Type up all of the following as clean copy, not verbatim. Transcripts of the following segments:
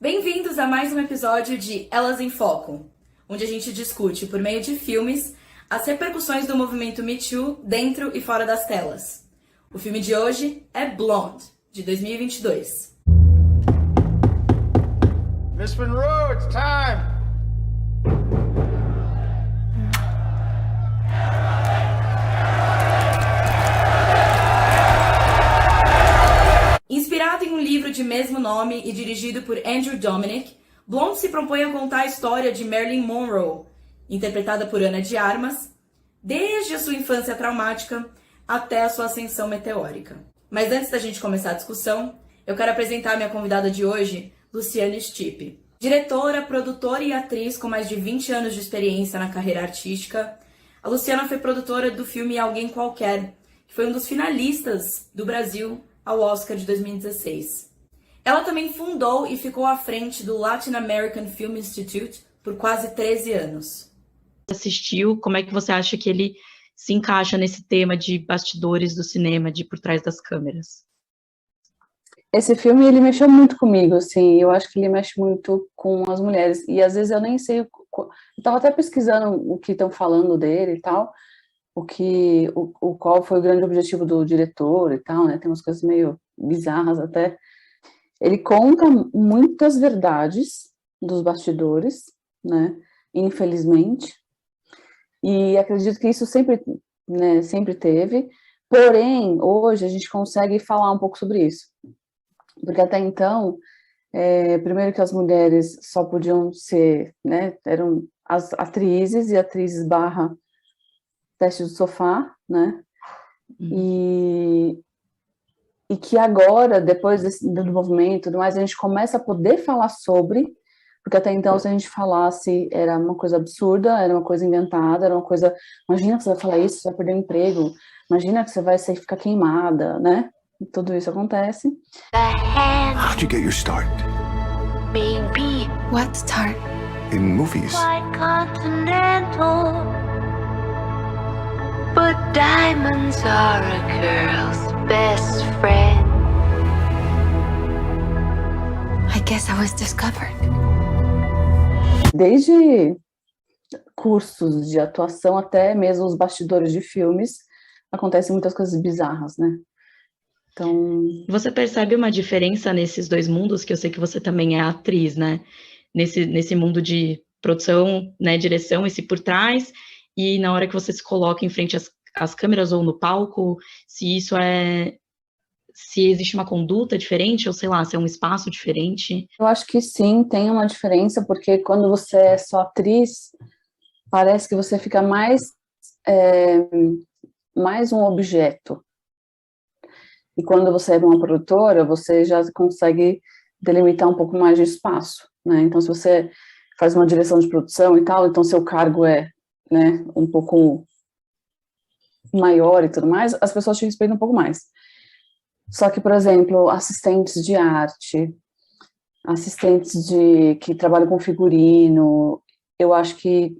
Bem-vindos a mais um episódio de Elas em Foco, onde a gente discute, por meio de filmes, as repercussões do movimento Me Too dentro e fora das telas. O filme de hoje é Blonde, de 2022. Miss Monroe, it's time! Inspirado em um livro de mesmo nome e dirigido por Andrew Dominik, Blonde se propõe a contar a história de Marilyn Monroe, interpretada por Ana de Armas, desde a sua infância traumática até a sua ascensão meteórica. Mas antes da gente começar a discussão, eu quero apresentar a minha convidada de hoje, Luciane Stipe. Diretora, produtora e atriz com mais de 20 anos de experiência na carreira artística, a Luciana foi produtora do filme Alguém Qualquer, que foi um dos finalistas do Brasil ao Oscar de 2016. Ela também fundou e ficou à frente do Latin American Film Institute por quase 13 anos. Assistiu, como é que você acha que ele se encaixa nesse tema de bastidores do cinema, de por trás das câmeras? Esse filme, ele mexeu muito comigo, assim, eu acho que ele mexe muito com as mulheres, e às vezes eu nem sei, eu estava até pesquisando o que estão falando dele e tal, qual foi o grande objetivo do diretor e tal, né, tem umas coisas meio bizarras até. Ele conta muitas verdades dos bastidores, né, infelizmente, e acredito que isso sempre, né, sempre teve, porém, hoje a gente consegue falar um pouco sobre isso, porque até então, primeiro que as mulheres só podiam ser, né, eram as atrizes e atrizes barra teste do sofá, né, e que agora, depois do movimento e tudo mais, a gente começa a poder falar sobre, porque até então, se a gente falasse, era uma coisa absurda, era uma coisa inventada, era uma coisa, imagina que você vai falar isso, você vai perder o emprego, imagina que você vai ficar queimada, né, e tudo isso acontece. How'd you get your start? Maybe. What start? In movies. Quite continental. But diamonds are a girl's best friend. I guess I was discovered. Desde cursos de atuação até mesmo os bastidores de filmes, acontecem muitas coisas bizarras, né? Então... Você percebe uma diferença nesses dois mundos, que eu sei que você também é atriz, né? Nesse mundo de produção, né, direção, esse por trás, e na hora que você se coloca em frente às câmeras ou no palco, se existe uma conduta diferente, ou sei lá, se é um espaço diferente? Eu acho que sim, tem uma diferença, porque quando você é só atriz, parece que você fica mais um objeto. E quando você é uma produtora, você já consegue delimitar um pouco mais de espaço, né? Então, se você faz uma direção de produção e tal, então seu cargo é, né, um pouco maior e tudo mais, as pessoas te respeitam um pouco mais. Só que, por exemplo, assistentes de arte, assistentes que trabalham com figurino, eu acho que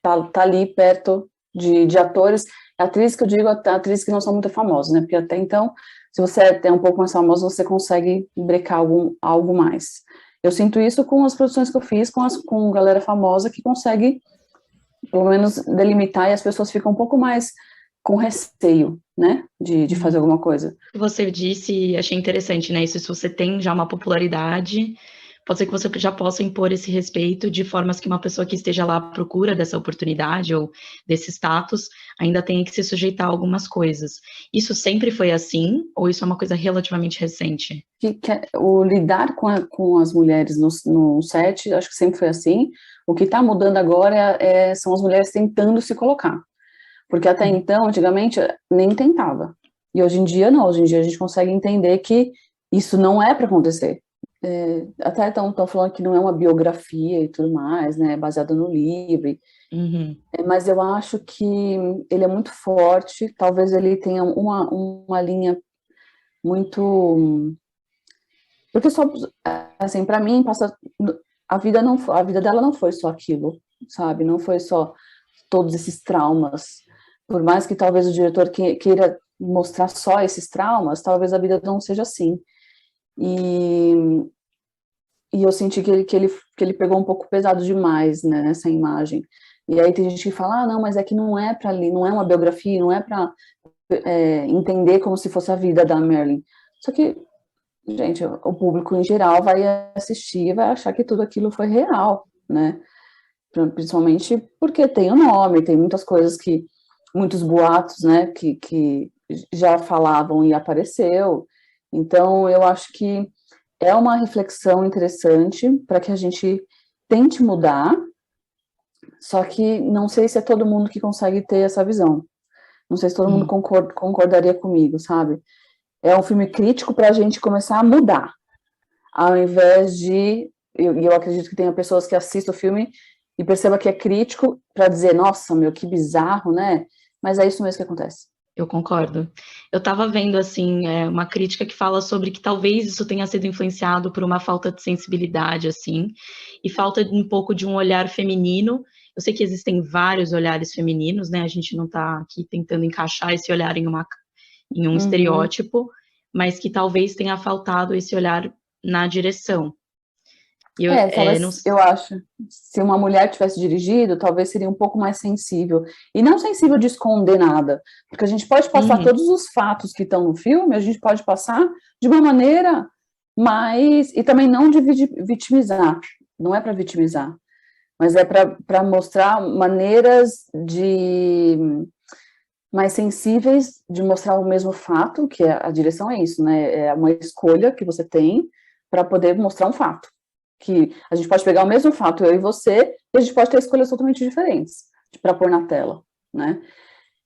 tá ali perto de atores, atriz que eu digo, atrizes que não são muito famosas, né, porque até então, se você é um pouco mais famosa, você consegue brecar algo mais. Eu sinto isso com as produções que eu fiz, com galera famosa que consegue, pelo menos, delimitar, e as pessoas ficam um pouco mais com receio, né, de fazer alguma coisa. Você disse, achei interessante, né, isso, se você tem já uma popularidade, pode ser que você já possa impor esse respeito de formas que uma pessoa que esteja lá à procura dessa oportunidade ou desse status ainda tenha que se sujeitar a algumas coisas. Isso sempre foi assim, ou isso é uma coisa relativamente recente? O lidar com as mulheres no set, acho que sempre foi assim. O que está mudando agora são as mulheres tentando se colocar. Porque até então, antigamente, nem tentava. E hoje em dia, não. Hoje em dia a gente consegue entender que isso não é para acontecer. Até estão falando que não é uma biografia e tudo mais, né, baseada no livro, mas eu acho que ele é muito forte, talvez ele tenha uma linha muito Porque só, assim, para mim, a vida dela não foi só aquilo, sabe? Não foi só todos esses traumas. Por mais que talvez o diretor queira mostrar só esses traumas, talvez a vida não seja assim. E eu senti que ele pegou um pouco pesado demais, né, nessa imagem. E aí tem gente que fala, não, mas é que não é para ali, não é uma biografia, não é para entender como se fosse a vida da Marilyn. Só que, gente, o público em geral vai assistir e vai achar que tudo aquilo foi real, né? Principalmente porque tem o nome, tem muitas coisas muitos boatos, né, que já falavam e apareceu. Então, eu acho que é uma reflexão interessante para que a gente tente mudar, só que não sei se é todo mundo que consegue ter essa visão. Não sei se todo mundo concordaria comigo, sabe? É um filme crítico para a gente começar a mudar, ao invés de... Eu acredito que tenha pessoas que assistem o filme e percebam que é crítico para dizer, nossa, meu, que bizarro, né? Mas é isso mesmo que acontece. Eu concordo. Eu estava vendo, assim, uma crítica que fala sobre que talvez isso tenha sido influenciado por uma falta de sensibilidade, assim, e falta um pouco de um olhar feminino. Eu sei que existem vários olhares femininos, né? A gente não está aqui tentando encaixar esse olhar em um estereótipo, mas que talvez tenha faltado esse olhar na direção. Eu acho, se uma mulher tivesse dirigido, talvez seria um pouco mais sensível, e não sensível de esconder nada, porque a gente pode passar todos os fatos que estão no filme, a gente pode passar de uma maneira mais, e também não de vitimizar, não é para vitimizar, mas é para mostrar maneiras mais sensíveis de mostrar o mesmo fato, que a direção é isso, né, é uma escolha que você tem para poder mostrar um fato. Que a gente pode pegar o mesmo fato, eu e você, e a gente pode ter escolhas totalmente diferentes para pôr na tela, né?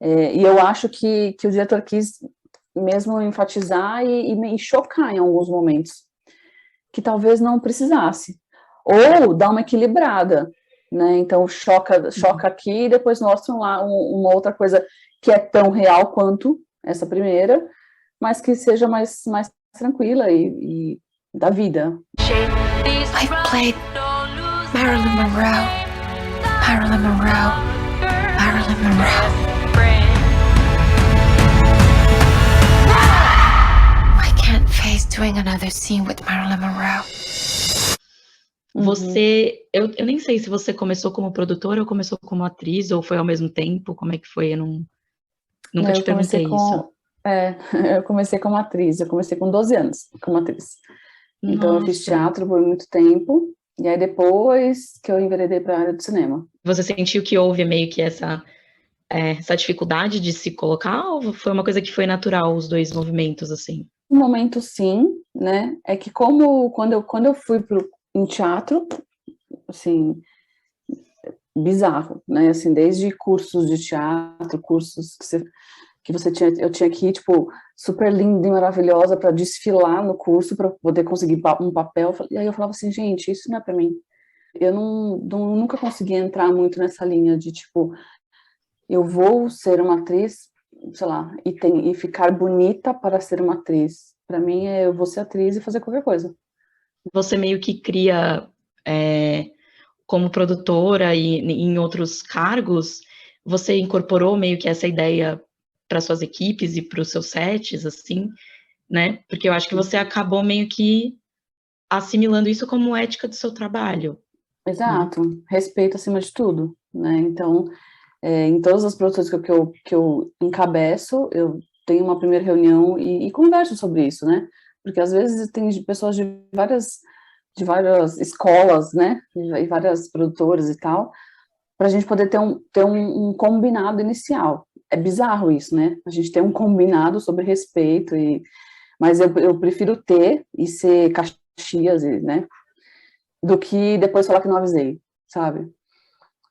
E eu acho que o diretor quis mesmo enfatizar e chocar em alguns momentos, que talvez não precisasse, ou dar uma equilibrada, né? Então choca aqui e depois mostra lá uma outra coisa que é tão real quanto essa primeira, mas que seja mais tranquila e da vida. I played Marilyn Monroe. Marilyn Monroe. Marilyn Monroe. I can't face doing another scene with Marilyn Monroe. Eu nem sei se você começou como produtora ou começou como atriz, ou foi ao mesmo tempo, como é que foi? Eu nunca te perguntei isso. Eu comecei como atriz, eu comecei com 12 anos como atriz. Então, eu fiz teatro por muito tempo, e aí depois que eu enveredei para a área do cinema. Você sentiu que houve meio que essa dificuldade de se colocar, ou foi uma coisa que foi natural, os dois movimentos, assim? No momento, sim, né? É que quando eu fui em teatro, assim, bizarro, né? Assim, desde cursos de teatro, cursos que eu tinha que ir, tipo, super linda e maravilhosa para desfilar no curso, para poder conseguir um papel, e aí eu falava assim, gente, isso não é para mim. Eu nunca consegui entrar muito nessa linha de, tipo, eu vou ser uma atriz, sei lá, e ficar bonita para ser uma atriz. Para mim, eu vou ser atriz e fazer qualquer coisa. Você meio que cria, como produtora e em outros cargos, você incorporou meio que essa ideia para suas equipes e para os seus sets, assim, né? Porque eu acho que você acabou meio que assimilando isso como ética do seu trabalho. Exato, respeito acima de tudo, né? Então, em todas as produções que eu encabeço, eu tenho uma primeira reunião e converso sobre isso, né? Porque às vezes tem pessoas de várias escolas, né? E várias produtoras e tal, para a gente poder ter um combinado inicial. É bizarro isso, né? A gente tem um combinado sobre respeito, mas eu prefiro ter e ser Caxias, né? Do que depois falar que não avisei, sabe?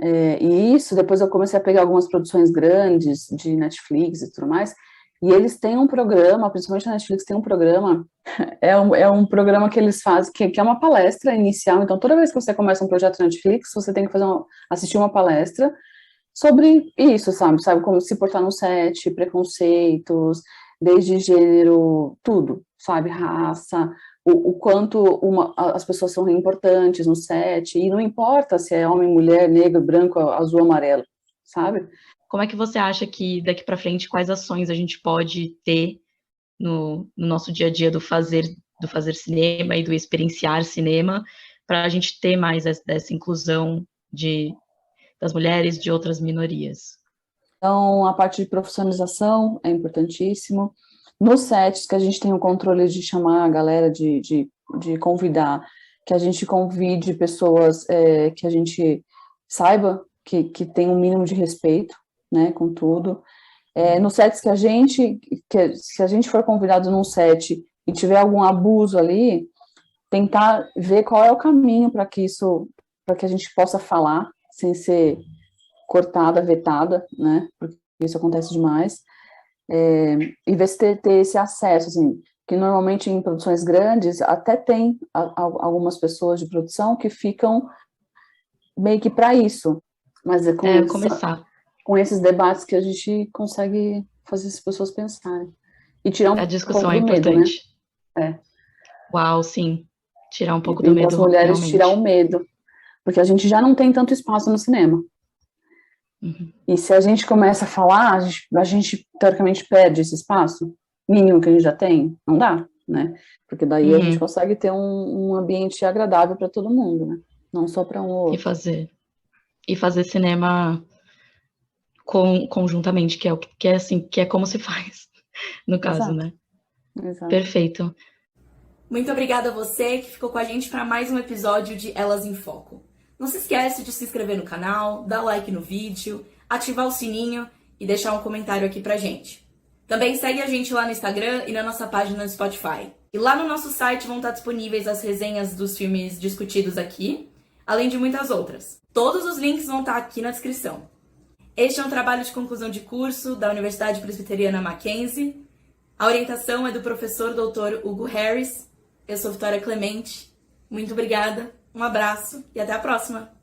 E isso, depois eu comecei a pegar algumas produções grandes de Netflix e tudo mais, e eles têm um programa, principalmente na Netflix tem um programa, é um programa que eles fazem, que é uma palestra inicial, então toda vez que você começa um projeto na Netflix, você tem que assistir uma palestra sobre isso, sabe, como se portar no set, preconceitos, desde gênero, tudo, sabe, raça, o quanto as pessoas são importantes no set, e não importa se é homem, mulher, negro, branco, azul, amarelo, sabe? Como é que você acha que daqui para frente, quais ações a gente pode ter no nosso dia a dia do fazer cinema e do experienciar cinema, para a gente ter mais dessa inclusão das mulheres, de outras minorias? Então, a parte de profissionalização é importantíssimo. Nos sets, que a gente tem o controle de chamar a galera, de convidar, que a gente convide pessoas que a gente saiba que tem um mínimo de respeito, né, com tudo. Nos sets se a gente for convidado num set e tiver algum abuso ali, tentar ver qual é o caminho para que a gente possa falar sem ser cortada, vetada, né, porque isso acontece demais, e ver se ter esse acesso, assim, que normalmente em produções grandes até tem algumas pessoas de produção que ficam meio que para isso, mas com esses debates que a gente consegue fazer as pessoas pensarem e tirar A discussão pouco é do medo, importante. né? Uau, sim. Tirar um pouco E do medo, das mulheres realmente. tirar o medo, porque a gente já não tem tanto espaço no cinema. Uhum. E se a gente começa a falar, a gente teoricamente perde esse espaço mínimo que a gente já tem, não dá, né? Porque daí a gente consegue ter um ambiente agradável para todo mundo, né? Não só para um ou outro. E fazer cinema conjuntamente, que é como se faz, no caso, Exato. né? Exato. Perfeito. Muito obrigada a você que ficou com a gente para mais um episódio de Elas em Foco. Não se esquece de se inscrever no canal, dar like no vídeo, ativar o sininho e deixar um comentário aqui pra gente. Também segue a gente lá no Instagram e na nossa página no Spotify. E lá no nosso site vão estar disponíveis as resenhas dos filmes discutidos aqui, além de muitas outras. Todos os links vão estar aqui na descrição. Este é um trabalho de conclusão de curso da Universidade Presbiteriana Mackenzie. A orientação é do professor Dr. Hugo Harris. Eu sou Vitória Clemente. Muito obrigada, um abraço e até a próxima!